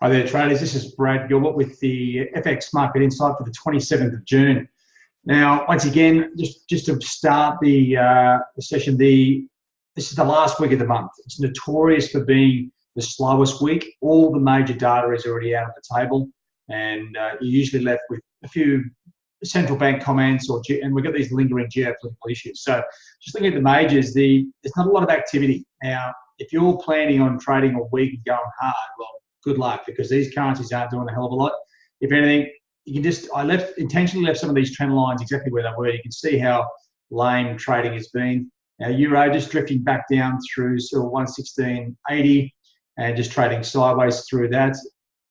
Hi there, traders. This is Brad Gilbert with the FX Market Insight for the 27th of June. Now, once again, just to start the session, this is the last week of the month. It's notorious for being the slowest week. All the major data is already out of the table, and you're usually left with a few central bank comments, and we've got these lingering geopolitical issues. So, just looking at the majors, there's not a lot of activity now. If you're planning on trading a week and going hard, well, good luck, because these currencies aren't doing a hell of a lot. If anything, you can intentionally left some of these trend lines exactly where they were. You can see how lame trading has been. Now, Euro just drifting back down through sort of 116.80 and just trading sideways through that.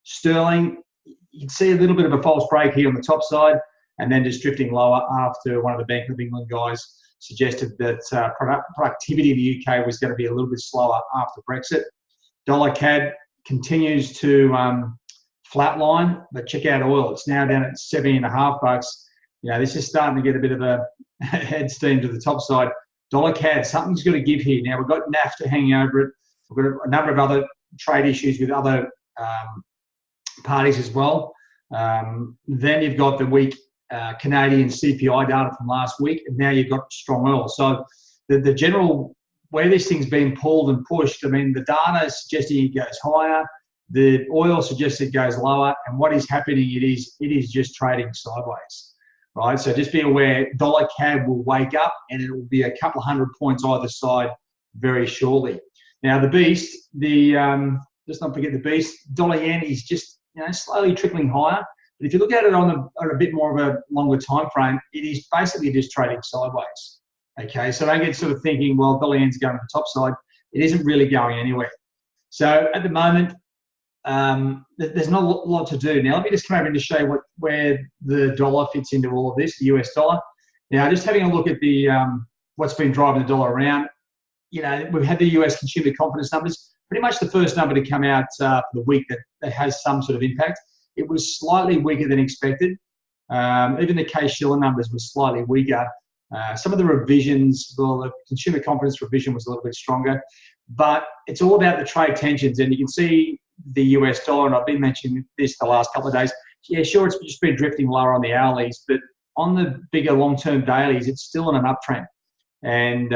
Sterling, you can see a little bit of a false break here on the top side, and then just drifting lower after one of the Bank of England guys suggested that productivity in the UK was going to be a little bit slower after Brexit. Dollar CAD continues to flatline, but check out oil. It's now down at $70.50. You know, this is starting to get a bit of a head steam to the top side. Dollar CAD, something's got to give here. Now, we've got NAFTA hanging over it. We've got a number of other trade issues with other parties as well. Then you've got the weak Canadian CPI data from last week, and now you've got strong oil. So the general, where this thing's been pulled and pushed, I mean, the data is suggesting it goes higher, the oil suggests it goes lower, and what is happening, it is just trading sideways, right? So just be aware, dollar CAD will wake up, and it will be a couple of 100 points either side very shortly. Now, the beast, let's not forget the beast, dollar yen is just, you know, slowly trickling higher. But if you look at it on a bit more of a longer time frame, it is basically just trading sideways. Okay, so don't get sort of thinking, well, dollar yen's going to the top side. It isn't really going anywhere. So at the moment, there's not a lot to do. Now, let me just come over and just show you where the dollar fits into all of this, the US dollar. Now, just having a look at the what's been driving the dollar around, you know, we've had the US consumer confidence numbers, pretty much the first number to come out for the week that has some sort of impact. It was slightly weaker than expected. Even the Case-Shiller numbers were slightly weaker. Some of the revisions, well, the consumer confidence revision was a little bit stronger, but it's all about the trade tensions. And you can see the US dollar, and I've been mentioning this the last couple of days. Yeah, sure, it's just been drifting lower on the hourlies, but on the bigger long-term dailies, it's still on an uptrend. And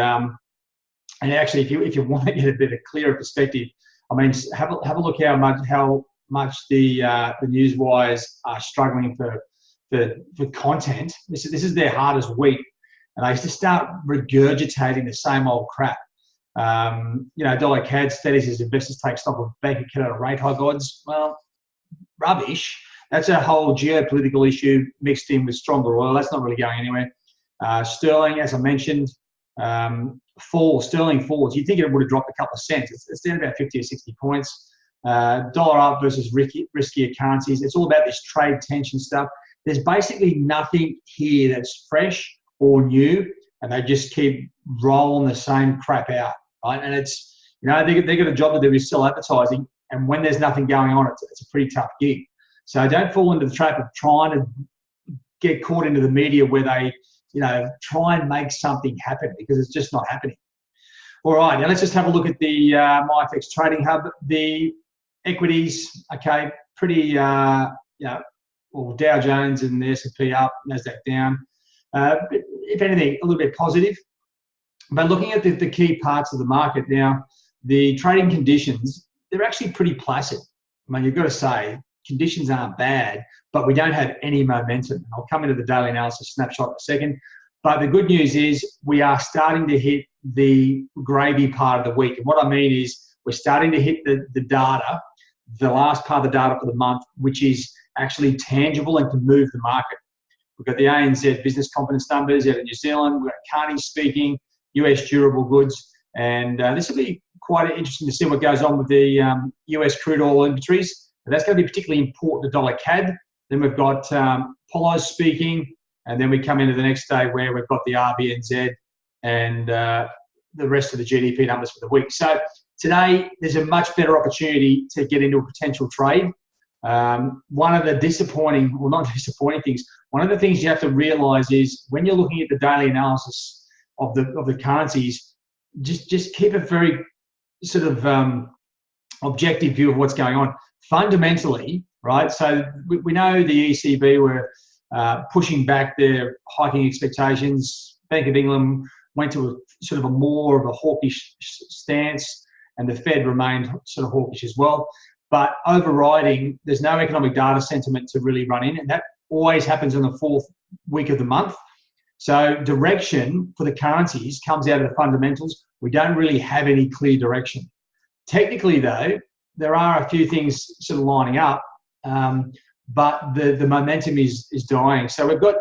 actually, if you want to get a bit of clearer perspective, I mean, have a look how much the news wires are struggling for content. This is their hardest week, and they just start regurgitating the same old crap. You know, dollar CAD steadies as investors take stock of Bank of Canada rate hike odds. Well, rubbish. That's a whole geopolitical issue mixed in with stronger oil. That's not really going anywhere. Sterling, as I mentioned, sterling falls. You'd think it would have dropped a couple of cents. It's down about 50 or 60 points. Dollar up versus riskier currencies. It's all about this trade tension stuff. There's basically nothing here that's fresh or new, and they just keep rolling the same crap out, right? And it's, you know, they got a job to do with sell advertising, and when there's nothing going on, it's a pretty tough gig. So don't fall into the trap of trying to get caught into the media where they, you know, try and make something happen, because it's just not happening. All right, now let's just have a look at the MyFX Trading Hub. The equities, okay, pretty, you know, well, Dow Jones and the S&P up, NASDAQ down. If anything, a little bit positive. But looking at the key parts of the market now, the trading conditions, they're actually pretty placid. I mean, you've got to say, conditions aren't bad, but we don't have any momentum. I'll come into the daily analysis snapshot in a second. But the good news is we are starting to hit the gravy part of the week. And what I mean is we're starting to hit the data, the last part of the data for the month, which is actually tangible and can move the market. We've got the ANZ business confidence numbers out of New Zealand. We've got Carney speaking, US durable goods. And this will be quite interesting to see what goes on with the US crude oil inventories. And that's going to be particularly important to dollar CAD. Then we've got Polo speaking. And then we come into the next day where we've got the RBNZ and the rest of the GDP numbers for the week. So today, there's a much better opportunity to get into a potential trade. One of the disappointing, well, not disappointing things, one of the things you have to realize is when you're looking at the daily analysis of the currencies, just keep a very sort of objective view of what's going on. fundamentally, right? So we know the ECB were pushing back their hiking expectations. Bank of England went to a sort of a more of a hawkish stance, and the Fed remained sort of hawkish as well. But overriding, there's no economic data sentiment to really run in, and that always happens in the fourth week of the month. So direction for the currencies comes out of the fundamentals. We don't really have any clear direction. Technically, though, there are a few things sort of lining up, but the momentum is dying. So we've got,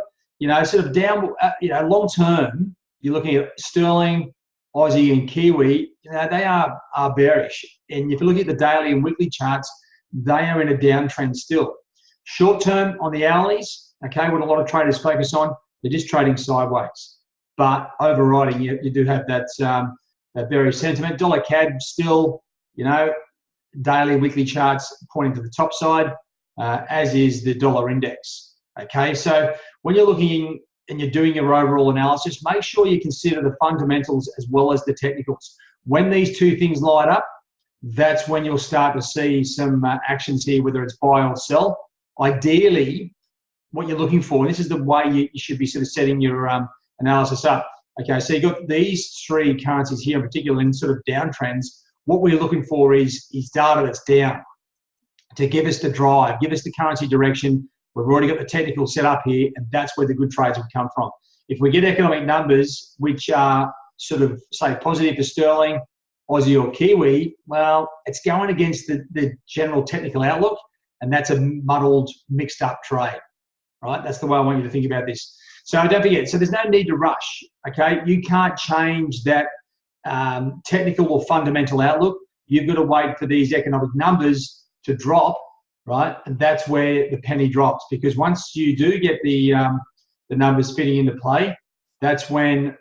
sort of down, long term, you're looking at sterling, Aussie and Kiwi, they are bearish. And if you look at the daily and weekly charts, they are in a downtrend still. Short term on the hourlies, okay, what a lot of traders focus on, they're just trading sideways. But overriding, you do have that bearish sentiment. Dollar CAD still, daily, weekly charts pointing to the top side, as is the dollar index. Okay, so when you're looking and you're doing your overall analysis, make sure you consider the fundamentals as well as the technicals. When these two things light up, that's when you'll start to see some actions here, whether it's buy or sell. Ideally, what you're looking for, and this is the way you should be sort of setting your analysis up. Okay, so you've got these three currencies here in particular in sort of downtrends. What we're looking for is data that's down to give us the drive, give us the currency direction. We've already got the technical set up here, and that's where the good trades will come from. If we get economic numbers which are sort of, say, positive for sterling, Aussie or Kiwi, well, it's going against the general technical outlook, and that's a muddled, mixed up trade, right? That's the way I want you to think about this. So don't forget, so there's no need to rush, okay? You can't change that technical or fundamental outlook. You've got to wait for these economic numbers to drop, right? And that's where the penny drops, because once you do get the numbers fitting into play, that's when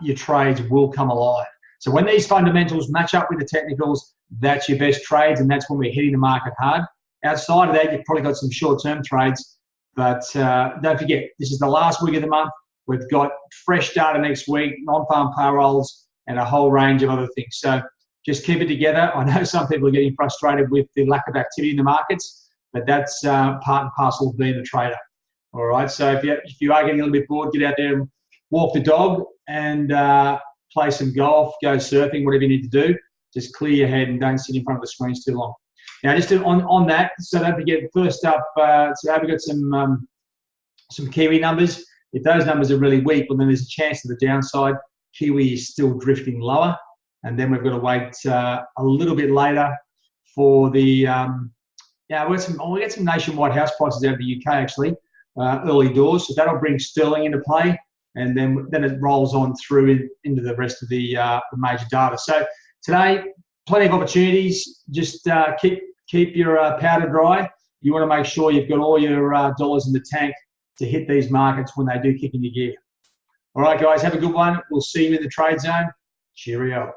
your trades will come alive. So when these fundamentals match up with the technicals, that's your best trades, and that's when we're hitting the market hard. Outside of that, you've probably got some short-term trades, but don't forget, this is the last week of the month. We've got fresh data next week, non-farm payrolls, and a whole range of other things. So just keep it together. I know some people are getting frustrated with the lack of activity in the markets, but that's part and parcel of being a trader. All right, so if you are getting a little bit bored, get out there and walk the dog and play some golf, go surfing, whatever you need to do. Just clear your head and don't sit in front of the screens too long. Now, just on that, so don't forget, first up, so we've got some Kiwi numbers. If those numbers are really weak, well, then there's a chance to the downside. Kiwi is still drifting lower. And then we've got to wait a little bit later for the, we get some nationwide house prices out of the UK, actually, early doors. So that'll bring sterling into play. And then it rolls on through into the rest of the major data. So today, plenty of opportunities. Just keep your powder dry. You want to make sure you've got all your dollars in the tank to hit these markets when they do kick into gear. All right, guys, have a good one. We'll see you in the trade zone. Cheerio.